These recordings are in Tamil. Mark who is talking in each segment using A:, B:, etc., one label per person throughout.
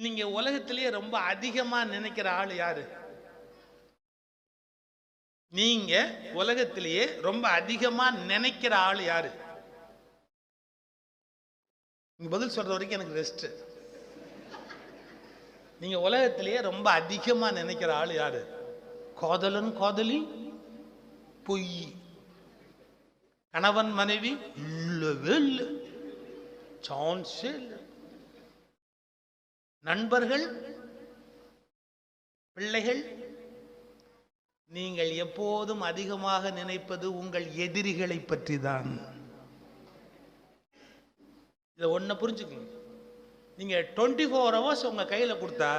A: நீங்க உலகத்திலேயே ரொம்ப அதிகமா நினைக்கிற ஆள் யாரு? நீங்க உலகத்திலேயே ரொம்ப அதிகமா நினைக்கிற ஆள் யாரு? நீங்க பதில் சொல்ற வரைக்கும் எனக்கு ரெஸ்ட். நீங்க உலகத்திலேயே ரொம்ப அதிகமா நினைக்கிற ஆள் யாரு? காதலன் காதலி பொய், கணவன் மனைவி இல்லவே இல்லை, சான்ஸே இல்லை, நண்பர்கள் பிள்ளைகள். நீங்கள் எப்போதும் அதிகமாக நினைப்பது உங்கள் எதிரிகளை பற்றி தான். இதை ஒன்றை புரிஞ்சுக்கணும். நீங்கள் 24 hours உங்கள் கையில் கொடுத்தா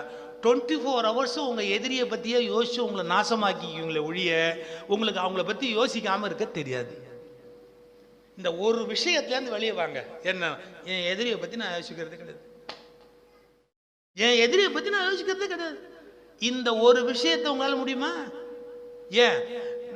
A: 24 hours உங்கள் எதிரியை பற்றியே யோசிச்சு உங்களை நாசமாக்கிக்குவீங்களே ஒழிய உங்களுக்கு அவங்கள பற்றி யோசிக்காமல் இருக்க தெரியாது. இந்த ஒரு விஷயத்துலேருந்து வெளியே வாங்க. என்ன, என் எதிரியை பற்றி நான் யோசிக்கிறது கிடையாது, என் எதிரியை பற்றி நான் யோசிக்கிறதே கிடையாது. இந்த ஒரு விஷயத்தை உங்களால் முடியுமா? ஏன்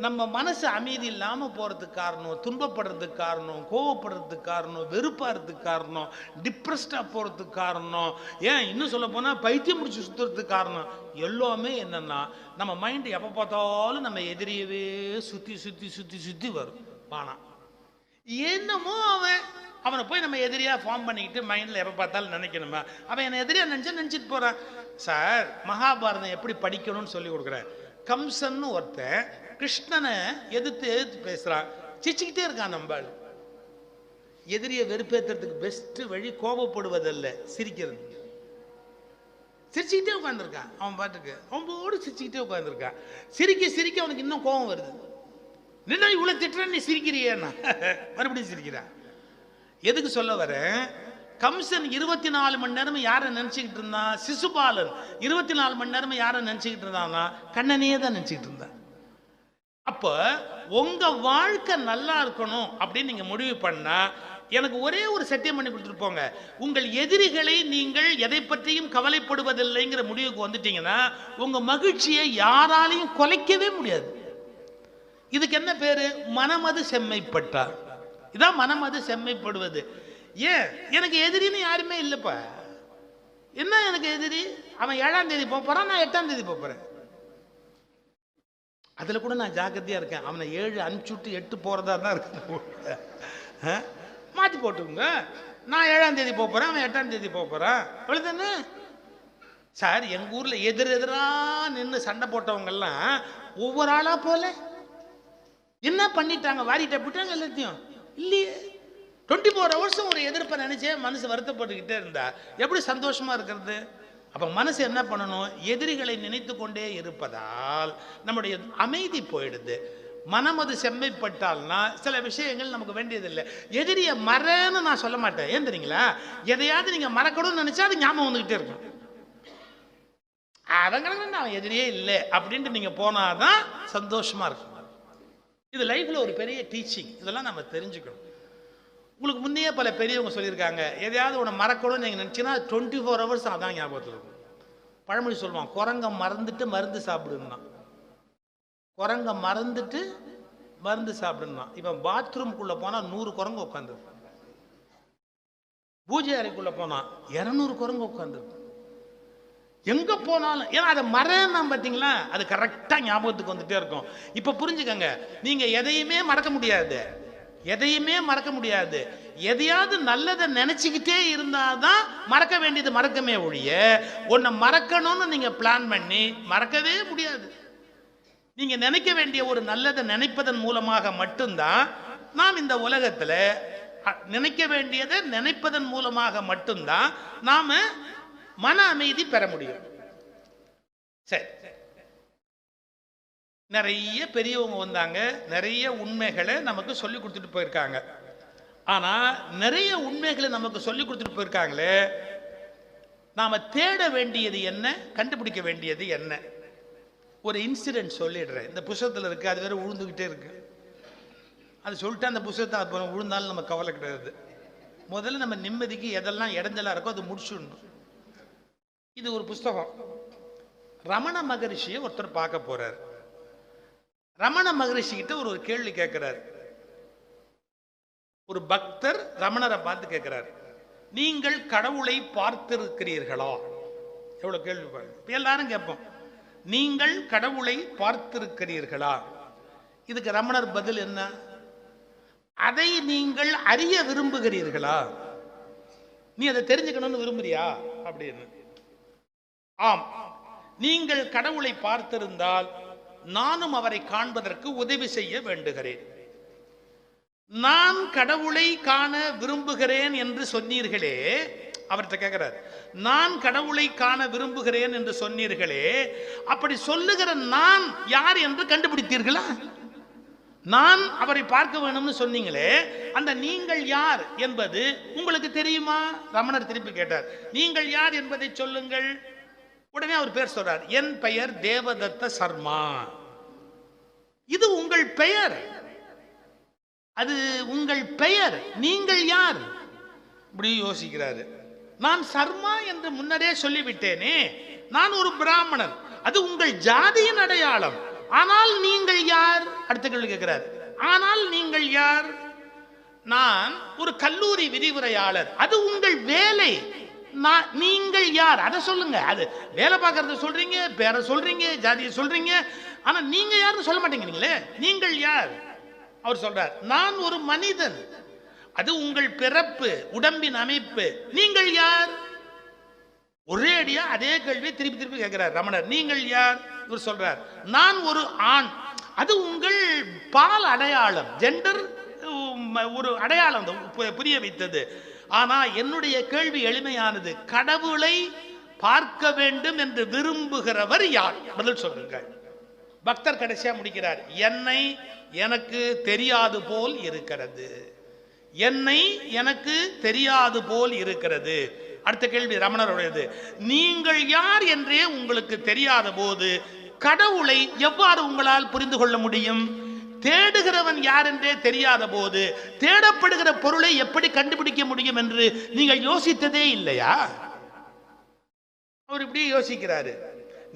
A: நம்ம மனசு அமைதி இல்லாமல் போகிறதுக்கு காரணம், துன்பப்படுறதுக்கு காரணம், கோவப்படுறதுக்கு காரணம், வெறுப்பாகிறதுக்கு காரணம், டிப்ரெஸ்டாக போகிறதுக்கு காரணம், ஏன் இன்னும் சொல்ல போனால் பைத்தியம் முடிச்சு சுற்றுறதுக்கு காரணம் எல்லாமே என்னென்னா, நம்ம மைண்டு எப்போ பார்த்தாலும் நம்ம எதிரியவே சுற்றி சுற்றி சுற்றி சுற்றி வரும். பானா என்னமோ அவனை போய் நம்ம எதிரியாக ஃபார்ம் பண்ணிக்கிட்டு மைண்டில் எப்போ பார்த்தாலும் நினைக்கணுமா? அவன் என்னை எதிரியாக நினச்சிட்டு போகிறான். சார், மகாபாரதம் எப்படி படிக்கணும்னு சொல்லி கொடுக்குறேன். கம்சன்னு ஒருத்தன் கிருஷ்ணனை எதிர்த்து பேசுகிறான், சிரிச்சுக்கிட்டே இருக்கான். நம்ம எதிரியை வெறுப்பேற்றுறதுக்கு பெஸ்ட் வழி கோபப்படுவதல்ல, சிரிக்கிறது. சிரிச்சுக்கிட்டே உட்காந்துருக்கான் அவன் பாட்டுக்கு, அவனோடு சிரிச்சுக்கிட்டே உட்காந்துருக்கான். சிரிக்க சிரிக்க அவனுக்கு இன்னும் கோபம் வருது. நின்னா இவ்வளோ திட்டுறேன், நீ சிரிக்கிறியேன்னா மறுபடியும் சிரிக்கிறான். எதுக்கு சொல்ல வரேன்? கம்சன் 24 மணி நேரம் யாரை நினச்சிக்கிட்டு இருந்தான்? சிசுபாலன் 24 மணி நேரம் யாரை நினச்சிக்கிட்டு இருந்தான்னா கண்ணனையே தான் நினச்சிக்கிட்டு இருந்தான். அப்போ உங்கள் வாழ்க்கை நல்லா இருக்கணும் அப்படின்னு நீங்கள் முடிவு பண்ணால் எனக்கு ஒரே ஒரு சத்தியம் பண்ணி கொடுத்துட்டு போங்க. உங்கள் எதிரிகளை நீங்கள் எதை பற்றியும் கவலைப்படுவதில்லைங்கிற முடிவுக்கு வந்துட்டீங்கன்னா உங்கள் மகிழ்ச்சியை யாராலையும் குலைக்கவே முடியாது. இதுக்கு என்ன பேரு? மனமது செம்மைப்பட்டார். இதான் மனமது செம்மைப்படுவது. ஏன், எனக்கு எதிரின்னு யாருமே இல்லைப்பா. என்ன எனக்கு எதிரி? அவன் 7ஆம் தேதி போகிறான், நான் 8ஆம் தேதி போகிறேன். அதில் கூட நான் ஜாக்கிரதையாக இருக்கேன். அவனை 7 அனுப்பிச்சுட்டு 8 போகிறதா தான் இருக்கு. மாற்றி போட்டுங்க. நான் 7ஆம் தேதி போகிறேன், அவன் 8ஆம் தேதி போகிறான். அவ்வளோதானே சார். எங்கள் ஊரில் எதிரெதிராக நின்று சண்டை போட்டவங்கெல்லாம் ஒவ்வொரு ஆளாக போல என்ன பண்ணிட்டாங்க? வாரிட்ட போட்டாங்க எல்லாத்தையும் இல்லையே. 24 hours ஒரு எதிர்ப்பை நினைச்சே மனசு வருத்தப்பட்டுக்கிட்டே இருந்தா எப்படி சந்தோஷமா இருக்கிறது? அப்ப மனசு என்ன பண்ணணும்? எதிரிகளை நினைத்து கொண்டே இருப்பதால் நம்முடைய அமைதி போயிடுது. மனம் அது செம்மைப்பட்டால்னா சில விஷயங்கள் நமக்கு வேண்டியதில்லை. எதிரியை மறன்னு நான் சொல்ல மாட்டேன். ஏன் தெரியுங்களா? எதையாவது நீங்க மறக்கணும்னு நினைச்சா அது ஞாபகம் வந்துகிட்டே இருக்கும். அதங்க அவன் எதிரியே இல்லை அப்படின்ட்டு நீங்க போனாதான் சந்தோஷமா இருக்கும். இது லைஃப்ல ஒரு பெரிய டீச்சிங். இதெல்லாம் நம்ம தெரிஞ்சுக்கணும். உங்களுக்கு முன்னையே பல பெரியவங்க சொல்லியிருக்காங்க, எதையாவது ஒன்று மறக்கணும்னு நீங்கள் நினச்சின்னா 24 hours அதான் ஞாபகத்தில் இருக்கும். பழமொழி சொல்லுவான், குரங்க மறந்துட்டு மருந்து சாப்பிடுன்னா. குரங்க மறந்துட்டு மருந்து சாப்பிடுன்னா. இப்போ பாத்ரூம்குள்ளே போனால் 100 குரங்கு உட்காந்துருக்கு. பூஜை அறைக்குள்ளே போனால் 200 குரங்கு உட்காந்துருக்கு. எங்கே போனாலும், ஏன்னா அதை மறன்னா பார்த்தீங்களா, அது கரெக்டாக ஞாபகத்துக்கு வந்துட்டே இருக்கும். இப்போ புரிஞ்சுக்கங்க, நீங்கள் எதையுமே மறக்க முடியாது, எதையுமே மறக்க முடியாது. எதையாவது நல்லதை நினைச்சுக்கிட்டே இருந்தாதான் மறக்க வேண்டியது மறக்கமே ஒழிய ஒன்றை மறக்கணும்னு நீங்க பிளான் பண்ணி மறக்கவே முடியாது. நீங்க நினைக்க வேண்டிய ஒரு நல்லதை நினைப்பதன் மூலமாக மட்டும்தான் நாம் இந்த உலகத்துல நினைக்க வேண்டியதை நினைப்பதன் மூலமாக மட்டும்தான் நாம மன அமைதி பெற முடியும். சரி, நிறைய பெரியவங்க வந்தாங்க, நிறைய உண்மைகளை நமக்கு சொல்லி கொடுத்துட்டு போயிருக்காங்க. ஆனா நிறைய உண்மைகளை நமக்கு சொல்லி கொடுத்துட்டு போயிருக்காங்களே, நாம தேட வேண்டியது என்ன, கண்டுபிடிக்க வேண்டியது என்ன? ஒரு இன்சிடென்ட் சொல்லிடுறேன். இந்த புத்தகத்தில் இருக்கு, அது வேற உழுந்துகிட்டே இருக்கு. அது சொல்லிட்டு அந்த புத்தகத்தை அப்புறம் உழுந்தாலும் நம்ம கவலை கிடையாது. முதல்ல நம்ம நிம்மதிக்கு எதெல்லாம் இடைஞ்சலா இருக்கோ அது முடிச்சுடணும். இது ஒரு புஸ்தகம். ரமண மகரிஷியை ஒருத்தர் பார்க்க போறார். ரமண மகரிஷி கிட்ட ஒரு கேள்வி கேட்கிறார். ஒரு பக்தர் ரமணரை பார்த்து கேட்கிறார், நீங்கள் கடவுளை பார்த்திருக்கிறீர்களா எவ்வளவு கேள்வி பாருங்க. இப்ப எல்லாரும் கேட்போம், நீங்கள் கடவுளை பார்த்திருக்கிறீர்களா? இதுக்கு ரமணர் பதில் என்ன? அதை நீங்கள் அறிய விரும்புகிறீர்களா? நீ அதை தெரிஞ்சுக்கணும்னு விரும்புறியா அப்படின்னு. ஆம், நீங்கள் கடவுளை பார்த்திருந்தால் நானும் அவரை காண்பதற்கு உதவி செய்ய வேண்டுகிறேன். நான் கடவுளை காண விரும்புகிறேன் என்று சொன்னீர்களே, அவர்கிட்ட கேட்கிறார், நான் கடவுளை காண விரும்புகிறேன் என்று சொன்னீர்களே, அப்படி சொல்லுகிற நான் யார் என்று கண்டுபிடித்தீர்களா? நான் அவரை பார்க்க வேணும்னு சொன்னீங்களே, அந்த நீங்கள் யார் என்பது உங்களுக்கு தெரியுமா? ரமணர் திருப்பி கேட்டார், நீங்கள் யார் என்பதை சொல்லுங்கள். உடனே அவர் பேர் சொல்றார், என் பெயர் தேவதத்த சர்மா. இது உங்கள் பெயர், அது உங்கள் பெயர், நீங்கள் யார்? இப்படி யோசிக்கிறாரு. நான் சர்மா என்று முன்னரே சொல்லிவிட்டேனே, நான் ஒரு பிராமணன், அது உங்கள் ஜாதியின் அடையாளம். ஆனால் நீங்கள் யார்? அடுத்த கேள்வி கேட்கிறார், ஆனால் நீங்கள் யார்? நான் ஒரு கல்லூரி விரிவுரையாளர், அது உங்கள் வேலை. நீங்கள் யார் அதை சொல்லுங்க. அது வேலை பார்க்கறத சொல்றீங்க, பேரை சொல்றீங்க, ஜாதியை சொல்றீங்க, ஆனா நீங்க யாருன்னு சொல்ல மாட்டேங்கிறீங்களே. நீங்கள் யார்? அவர் சொல்றார், நான் ஒரு மனிதன், அது உங்கள் பிறப்பு, உடம்பின் அமைப்பு. நீங்கள் யார்? ஒரே அடியா அதே கேள்வி திருப்பி திருப்பி கேட்கிறார் ரமணர். நீங்கள் யார்? இவர் சொல்றார், நான் ஒரு ஆண், அது உங்கள் பால் அடையாளம், ஜெண்டர் ஒரு அடையாளம் புரிய வைத்தது. ஆனா என்னுடைய கேள்வி எளிமையானது, கடவுளை பார்க்க வேண்டும் என்று விரும்புகிறவர் யார்? பதில் சொல்லுங்க. பக்தர் கடைசியா முடிக்கிறார், என்னை எனக்கு தெரியாது போல் இருக்கிறது, என்னை எனக்கு தெரியாது போல் இருக்கிறது. அடுத்த கேள்வி ரமணருடையது, நீங்கள் யார் என்றே உங்களுக்கு தெரியாத போது கடவுளை எவ்வாறு உங்களால் புரிந்து கொள்ள முடியும்? தேடுகிறவன் யார் என்றே தெரியாத போது தேடப்படுகிற பொருளை எப்படி கண்டுபிடிக்க முடியும் என்று நீங்கள் யோசித்ததே இல்லையா? அவர் இப்படி யோசிக்கிறாரு.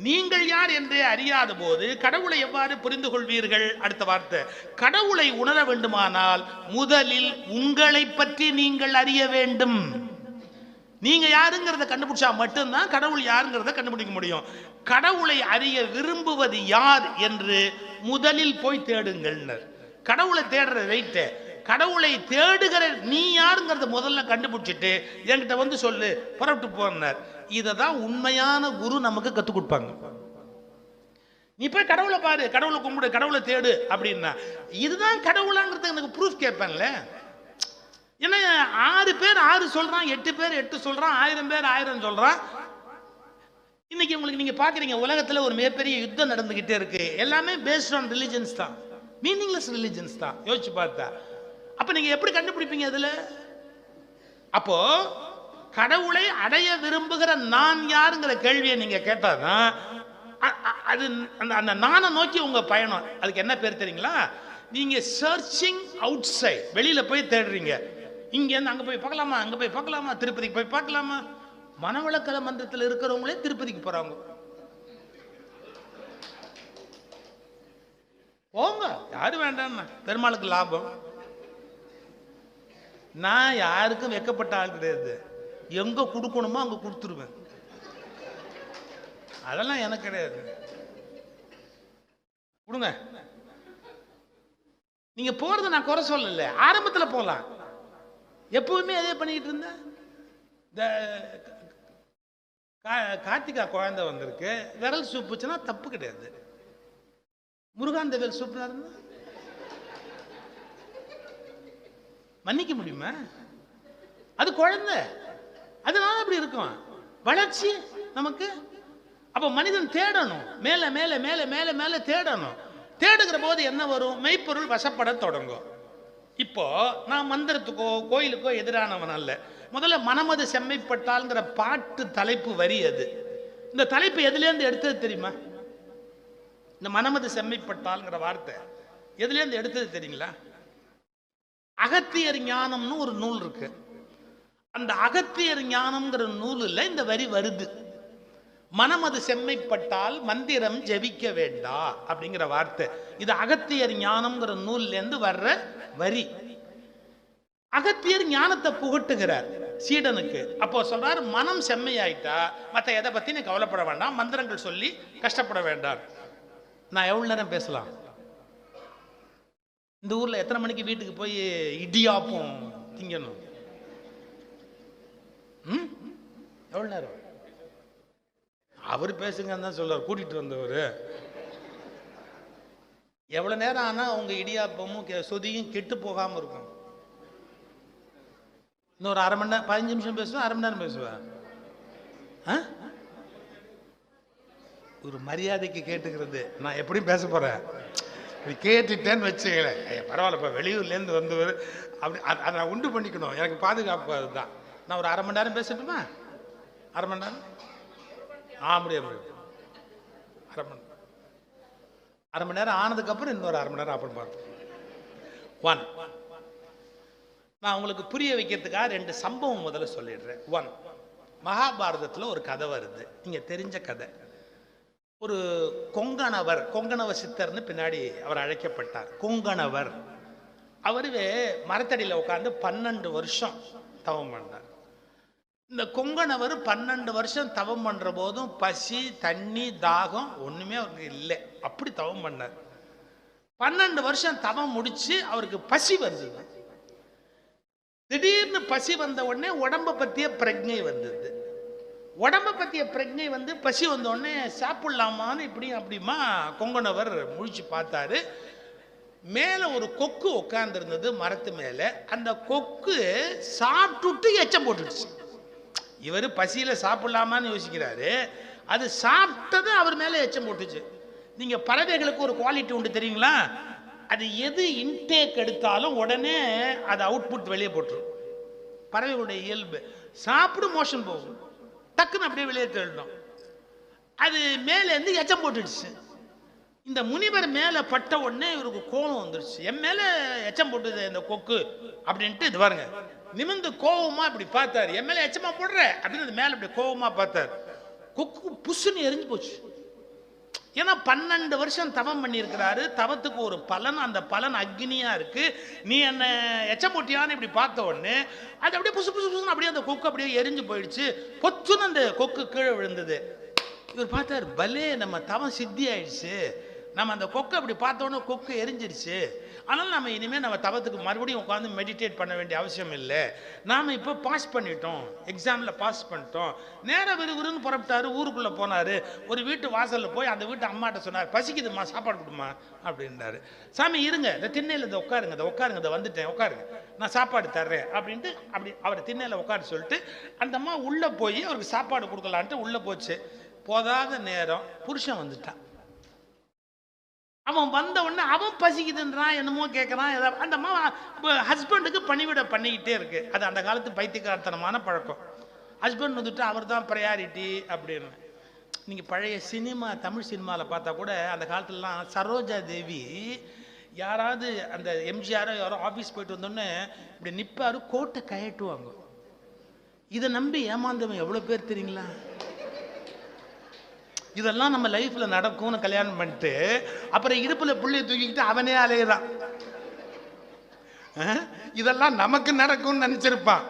A: நீங்கள் யார் என்றே அறியாத போது கடவுளை எவ்வாறு புரிந்து கொள்வீர்கள்? அடுத்த வார்த்தை, கடவுளை உணர வேண்டுமானால் முதலில் உங்களை பற்றி நீங்கள் அறிய வேண்டும். நீங்க யாருங்கிறத கண்டுபிடிச்சா மட்டும்தான் கடவுள் யாருங்கிறத கண்டுபிடிக்க முடியும். கடவுளை அறிய விரும்புவது யார் என்று முதலில் போய் தேடுங்கள். கடவுளை தேடுற ரைட்டு, கடவுளை தேடுகிற நீ யாருங்கிறத முதல்ல கண்டுபிடிச்சிட்டு என்கிட்ட வந்து சொல்லு, புறப்பட்டு போனார். இதை தான் உண்மையான குரு நமக்கு கற்றுக் கொடுப்பாங்க. நீ போய் கடவுளை பாரு, கடவுளை கும்பிடு, கடவுளை தேடு அப்படின்னா, இதுதான் கடவுளாங்கிறதுக்கு எனக்கு ப்ரூஃப் கேட்பேன்ல. ஏன்னா 6 பேர் 6 சொல்றான், 8 பேர் 8 சொல்றான், 1000 பேர் 1000 சொல்றான். இன்னைக்கு உங்களுக்கு நீங்க பாக்குறீங்க, உலகத்துல ஒரு மிகப்பெரிய யுத்தம் நடந்துகிட்டே இருக்கு. எல்லாமே பேஸ்ட் ஆன் ரிலிஜன்ஸ் தான், மீனிங்லெஸ் ரிலிஜன்ஸ் தான். யோசிச்சு பார்த்தா அப்ப நீங்க எப்படி கண்டுபிடிப்பீங்க அதுல? அப்போ கடவுளை அடைய விரும்புகிற நான் யாருங்கிற கேள்வியை நீங்க கேட்டாதான் அது அந்த நானை நோக்கி உங்க பயணம். அதுக்கு என்ன பேர் தெரியுங்களா? நீங்க சர்ச்சிங் அவுட் சைட், வெளியில போய் தேடுறீங்க. இங்க இருந்து அங்க போய் பார்க்கலாமா, அங்க போய் பார்க்கலாமா, திருப்பதிக்கு போய் பார்க்கலாமா. மனவளக்கலை மன்றத்தில் இருக்கிறவங்களே திருப்பதிக்கு போறாங்க. போங்க, யாரு வேண்டாம், பெருமாளுக்கு லாபம். நான் யாருக்கும் வெக்கப்பட்ட ஆள் கிடையாது. எங்க கொடுக்கணுமோ அங்க கொடுத்துருவேன், அதெல்லாம் எனக்கு கிடையாது. கொடுங்க. நீங்க போறது நான் குறை சொல்லல, ஆரம்பத்தில் போகலாம். எப்பவுமே அதே பண்ணிக்கிட்டு இருந்தேன். இந்த கார்த்திகா குழந்தை வந்திருக்கு, விரல் சூப்புச்சுன்னா தப்பு கிடையாது. முருகாந்த விரல் சூப்புனா இருந்தா மன்னிக்க முடியுமா? அது குழந்தை, அதனால அப்படி இருக்கும். வளர்ச்சி நமக்கு. அப்ப மனிதன் தேடணும், மேல மேல மேல மேல மேல தேடணும். தேடுகிற போது என்ன வரும்? மெய்ப்பொருள் வசப்பட தொடங்கும். இப்போ நான் மந்திரத்துக்கோ கோயிலுக்கோ எதிரானவன் அல்ல. முதல்ல மனமது செம்மைப்பட்டால்ங்கிற பாட்டு தலைப்பு வரி அது. இந்த தலைப்பு எதுலேருந்து எடுத்தது தெரியுமா? இந்த மனமது செம்மைப்பட்டால்ங்கிற வார்த்தை எதுலேருந்து எடுத்தது தெரியுங்களா? அகத்தியர் ஞானம்னு ஒரு நூல் இருக்கு. அந்த அகத்தியர் ஞானம்ங்கிற நூலில் இந்த வரி வருது. மனமது செம்மைப்பட்டால் மந்திரம் ஜெபிக்க வேண்டா அப்படிங்கிற வார்த்தை. இது அகத்தியர் ஞானம்ங்கிற நூல்ல இருந்து வர்ற வரி. அகத்தியர் ஞானத்தை புகட்டுகிறார் சீடனுக்கு. அப்போ சொல்றாரு, மனம் செம்மையாயிட்டா மற்ற எதை பத்தி நீ கவலைப்பட வேண்டாம், மந்திரங்கள் சொல்லி கஷ்டப்பட வேண்டாம். நான் எவ்வளவு நேரம் பேசலாம்? இந்த ஊர்ல எத்தனை மணிக்கு வீட்டுக்கு போய் இடியாப்பம் திங்கணும்? எவ்வளவு நேரம்? அவர் பேசுங்கன்னு தான் சொல்றாரு, கூட்டிட்டு வந்தவர். எவ்வளவு நேரம் ஆனா உங்க இடியாப்பமும் சொதியும் கெட்டு போகாம இருக்கும்? இன்னொரு அரை மணி நேரம், 15 நிமிஷம் பேசுவேன், அரை மணி நேரம் பேசுவேன். ஒரு மரியாதைக்கு கேட்டுக்கிறது. நான் எப்படியும் பேச போறேன், கேட்டுட்டேன்னு வச்சுக்கல, பரவாயில்லப்பா வெளியூர்லேருந்து வந்தவர் அப்படி அதை நான் உண்டு பண்ணிக்கணும், எனக்கு பாதுகாப்பு. அதுதான். நான் ஒரு அரை மணி நேரம் பேசட்டுமா? அரை மணி நேரம்? முடியாது. அரை மணி நேரம் ஆனதுக்கப்புறம் இன்னொரு அரை மணி நேரம் அப்புறம் பார்த்து நான் உங்களுக்கு புரிய வைக்கிறதுக்காக 2 சம்பவம் முதல்ல சொல்லிடுறேன். 1, மகாபாரதத்தில் ஒரு கதை வருது, நீங்க தெரிஞ்ச கதை. ஒரு கொங்கணவ சித்தர்னு பின்னாடி அவர் அழைக்கப்பட்டார். கொங்கணவர் அவரு மரத்தடியில் உட்காந்து 12 வருஷம் தவம் பண்ணார். இந்த கொங்கணவர் 12 வருஷம் தவம் பண்ற போதும் பசி, தண்ணி, தாகம் ஒண்ணுமே அவருக்கு இல்லை. அப்படி தவம் பண்ணார். 12 வருஷம் தவம் முடிச்சு அவருக்கு பசி வந்தது. திடீர்னு பசி வந்த உடனே உடம்பை பத்திய பிரஜை வந்தது. உடம்பை பத்திய பிரஜை வந்து பசி வந்த உடனே சாப்பிடலாமான்னு இப்படியும் அப்படிமா கொங்கணவர் முழிச்சு பார்த்தாரு. மேல ஒரு கொக்கு உட்கார்ந்து இருந்தது மரத்து மேல. அந்த கொக்கு சாப்பிட்டுட்டு எச்சம் போட்டுடுச்சு. இவர் பசியில சாப்பிடலாமான்னு யோசிக்கிறாரு, அது சாப்பிட்டது அவர் மேல எச்சம் போட்டுச்சு. நீங்க பறவைகளுக்கு ஒரு குவாலிட்டி உண்டு தெரியுங்களா? அது எது இன்டேக் எடுத்தாலும் உடனே அது அவுட்புட் வெளியே போட்டுரும். பறவைகளுடைய இயல்பு. சாப்பிடு மோஷன் போகும், டக்குன்னு அப்படியே வெளியே தள்ளிடும். அது மேல இருந்து எச்சம் போட்டுடுச்சு. இந்த முனிவர் மேல பட்ட உடனே இவருக்கு கோபம் வந்துருச்சு. என் மேல எச்சம் போட்டுது இந்த கொக்கு அப்படின்ட்டு. இது பாருங்க, நிமிந்து கோபமா இப்படி பார்த்தாரு. என் மேல எச்சமா போடுற அப்படின்னு மேல இப்படி கோபமா பார்த்தாரு. கொக்கு புசுன்னு எரிஞ்சு போச்சு. ஏன்னா 12 வருஷம் தவம் பண்ணியிருக்கிறாரு. தவத்துக்கு ஒரு பலன், அந்த பலன் அக்னியா இருக்கு. நீ என்ன எச்சம் போட்டியான்னு இப்படி பார்த்த உடனே அது அப்படியே புசு புசு புசுன்னு அப்படியே அந்த கொக்கு அப்படியே எரிஞ்சு போயிடுச்சு. பொத்துன்னு அந்த கொக்கு கீழே விழுந்தது. இவர் பார்த்தாரு, பலே நம்ம தவம் சித்தி ஆயிடுச்சு. நம்ம அந்த கொக்கை அப்படி பார்த்தோன்னே கொக்கு எரிஞ்சிருச்சு. ஆனால் நம்ம இனிமேல் நம்ம தவத்துக்கு மறுபடியும் உட்காந்து மெடிடேட் பண்ண வேண்டிய அவசியம் இல்லை. நாம் இப்போ பாஸ் பண்ணிட்டோம், எக்ஸாமில் பாஸ் பண்ணிட்டோம். நேராக விறுவிறுன்னு புறப்பட்டாரு. ஊருக்குள்ளே போனார். ஒரு வீட்டு வாசலில் போய் அந்த வீட்டு அம்மாட்ட சொன்னார், பசிக்குதுமா, சாப்பாடு கொடுமா அப்படின்றாரு. சாமி இருங்க, இந்த திண்ணையில் இதை உட்காருங்க, இதை வந்துட்டேன், உட்காருங்க, நான் சாப்பாடு தர்றேன் அப்படின்ட்டு அப்படி அவர் திண்ணையில் உட்காரு சொல்லிட்டு அந்த அம்மா உள்ளே போய் அவருக்கு சாப்பாடு கொடுக்கலான்ட்டு உள்ளே போச்சு. போதாத நேரம் புருஷன் வந்துட்டான். அவன் வந்த உடனே அவன் பசிக்குதுன்றான், என்னமோ கேட்குறான். அந்த அம்மா ஹஸ்பண்டுக்கு பணிவிட பண்ணிக்கிட்டே இருக்கு. அது அந்த காலத்து பைத்தியக்காரத்தனமான பழக்கம். ஹஸ்பண்ட் வந்துட்டு அவர் தான் ப்ரையாரிட்டி அப்படின்னு. நீங்கள் பழைய சினிமா, தமிழ் சினிமாவில் பார்த்தா கூட அந்த காலத்துலலாம் சரோஜா தேவி யாராவது அந்த எம்ஜிஆரோ யாரோ ஆஃபீஸ் போயிட்டு வந்தோடனே இப்படி நிற்பாரு, கோட்டை கயட்டுவாங்க. இதை நம்பி ஏமாந்தவன் எவ்வளோ பேர் தெரியுங்களா? இதெல்லாம் நம்ம லைஃப்ல நடக்கும்னு கல்யாணம் பண்ணிட்டு அப்புறம் இடுப்புல புள்ளைய தூக்கிக்கிட்டு அவனே அலையுறான். இதெல்லாம் நமக்கு நடக்கும்னு நினைச்சிருப்பான்.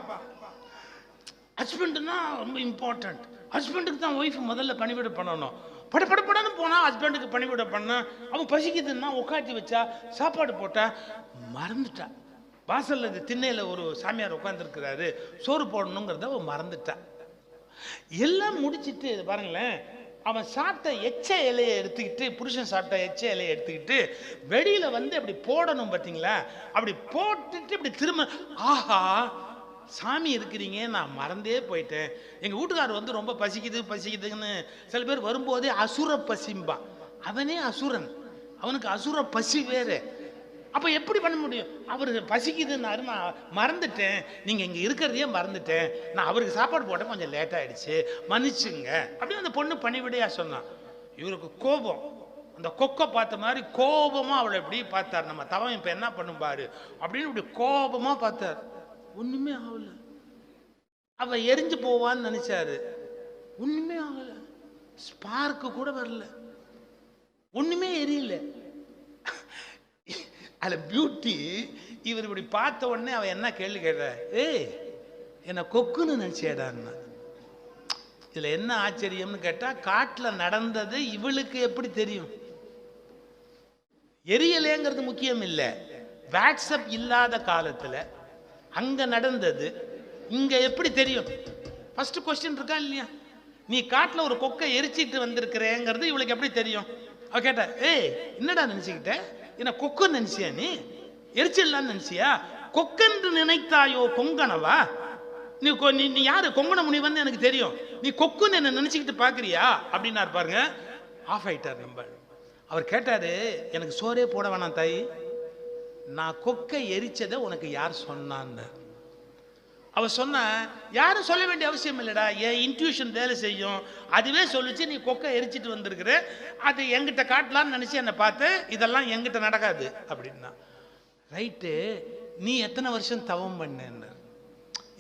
A: ஹஸ்பண்ட்னா ரொம்ப இம்பார்ட்டன்ட். ஹஸ்பண்டுக்கு தான் ஒய்ஃப் முதல்ல பணிவிட பண்ணணும். படப்படப்படன்னு போனா ஹஸ்பண்டுக்கு பணிவிட பண்ண. அவன் பசிக்குதுன்னா உட்காந்து வச்சா, சாப்பாடு போட்டா, மறந்துட்டா. வாசல்ல திண்ணையில ஒரு சாமியார் உட்காந்துருக்கிறாரு, சோறு போடணுங்கிறத அவன் மறந்துட்டா. எல்லாம் முடிச்சிட்டு பாருங்களேன், அவன் சாப்பிட்ட எச்ச இலையை எடுத்துக்கிட்டு, புருஷன் சாப்பிட்ட எச்ச இலையை எடுத்துக்கிட்டு வெளியில வந்து அப்படி போடணும் பார்த்தீங்களா? அப்படி போட்டுட்டு இப்படி திரும்ப, ஆஹா சாமி இருக்கிறீங்க, நான் மறந்தே போயிட்டேன். எங்க வீட்டுக்காரர் வந்து ரொம்ப பசிக்குதுன்னு சில பேர் வரும்போதே அசுர பசிம்பா. அவனே அசுரன், அவனுக்கு அசுர பசி வேறு. அப்போ எப்படி பண்ண முடியும்? அவருக்கு பசிக்குதுன்னாரு, நான் மறந்துட்டேன், நீங்கள் இங்கே இருக்கிறதையே மறந்துட்டேன், நான் அவருக்கு சாப்பாடு போட்டேன், கொஞ்சம் லேட் ஆகிடுச்சு, மன்னிச்சுங்க அப்படின்னு அந்த பொண்ணு பணிவிடையா சொன்னான். இவருக்கு கோபம், அந்த கொக்கை பார்த்த மாதிரி கோபமாக அவளை எப்படி பார்த்தார். நம்ம தவம் இப்போ என்ன பண்ணும் பாரு அப்படின்னு இப்படி கோபமாக பார்த்தார். ஒன்றுமே ஆகல. அவள் எரிஞ்சு போவான்னு நினச்சாரு, ஒன்றுமே ஆகலை. ஸ்பார்க்கு கூட வரல, ஒன்றுமே எரியல. அதில் பியூட்டி, இவர் இப்படி பார்த்த உடனே அவன் என்ன கேள்வி கேட்ட, ஏய் என்ன கொக்குன்னு நினைச்சேடான்னா. இதுல என்ன ஆச்சரியம்னு கேட்டா, காட்டுல நடந்தது இவளுக்கு எப்படி தெரியும்? எரியலேங்கிறது முக்கியம் இல்லை, வாட்ஸ்அப் இல்லாத காலத்துல அங்க நடந்தது இங்க எப்படி தெரியும்? ஃபர்ஸ்ட் கொஸ்டின் இருக்கா இல்லையா? நீ காட்டுல ஒரு கொக்கை எரிச்சிட்டு வந்திருக்கிறேங்கிறது இவளுக்கு எப்படி தெரியும்? அவ கேட்ட, ஏய் என்னடா நினைச்சுக்கிட்ட, என்ன கொக்குன்னு நினைச்சியா, நீ எரிச்சிடலான்னு நினைச்சியா? கொக்கென்று நினைத்தாயோ கொங்கனவா? நீ நீ யாரு? கொங்கண முனிவன் எனக்கு தெரியும், நீ கொக்குன்னு என்ன நினைச்சுக்கிட்டு பாக்குறியா அப்படின்னா பாருங்க. ஆஃப் ஆயிட்டார் நம்ம. அவர் கேட்டாரு, எனக்கு சோறே போட வேணாம் தாய், நான் கொக்கை எரிச்சதை உனக்கு யார் சொன்னான்னு. அவ சொன்ன, யாரும் சொல்ல வேண்டிய அவசியம் இல்லடா, என் இன்ட்யூஷன் வேலை செய்யும், அதுவே சொல்லிச்சு நீ கொக்கை எரிச்சிட்டு வந்திருக்கிற, அது எங்கிட்ட காட்டலான்னு நினைச்சு என்னை பார்த்து, இதெல்லாம் எங்கிட்ட நடக்காது அப்படின்னா. ரைட்டு, நீ எத்தனை வருஷம் தவம் பண்ண?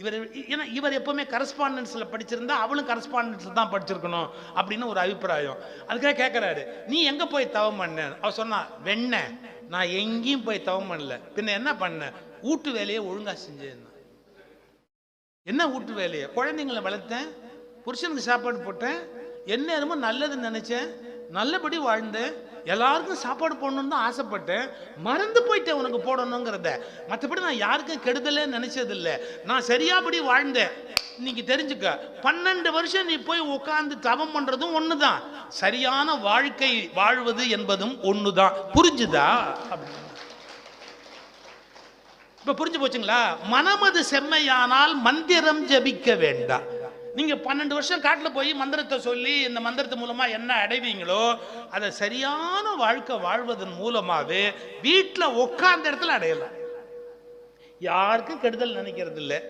A: இவர் ஏன்னா இவர் எப்பவுமே கரஸ்பாண்டன்ஸ்ல படிச்சிருந்தா அவளும் கரஸ்பாண்டன்ஸ்ல தான் படிச்சிருக்கணும் அப்படின்னு ஒரு அபிப்பிராயம். அதுக்காக கேட்கிறாரு, நீ எங்க போய் தவம் பண்ண? அவ சொன்னா, வெண்ண நான் எங்கேயும் போய் தவம் பண்ணல, பின்ன என்ன பண்ண? வீட்டு வேலையை ஒழுங்கா செஞ்சேன். என்ன வீட்டு வேலையை? குழந்தைங்களை வளர்த்தேன், புருஷனுக்கு சாப்பாடு போட்டேன், என்ன நல்லதுன்னு நினைச்சேன், நல்லபடி வாழ்ந்தேன், எல்லாருக்கும் சாப்பாடு போடணும்னு தான் ஆசைப்பட்டேன், மறந்து போயிட்டேன் உனக்கு போடணுங்கிறத. மற்றபடி நான் யாருக்கும் கெடுதலே நினைச்சது இல்லை, நான் சரியாபடி வாழ்ந்தேன். இன்னைக்கு தெரிஞ்சுக்க, 12 வருஷம் நீ போய் உட்கார்ந்து தவம் பண்றதும் ஒண்ணுதான், சரியான வாழ்க்கை வாழ்வது என்பதும் ஒண்ணுதான். புரிஞ்சுதா? அப்படின்னு இப்ப புரிஞ்சு போச்சுங்களா? மனமது செம்மையானால் மந்திரம் ஜபிக்க வேண்டாம். நீங்க 12 வருஷம் காட்டுல போய் மந்திரத்தை சொல்லி இந்த மந்திரத்து மூலமா என்ன அடைவீங்களோ அதை சரியான வாழ்க்கை வாழ்வதன் மூலமாவே வீட்டுல உட்கார்ந்த இடத்துல அடையலாம். யாருக்கும் கெடுதல் நினைக்கிறது இல்லை,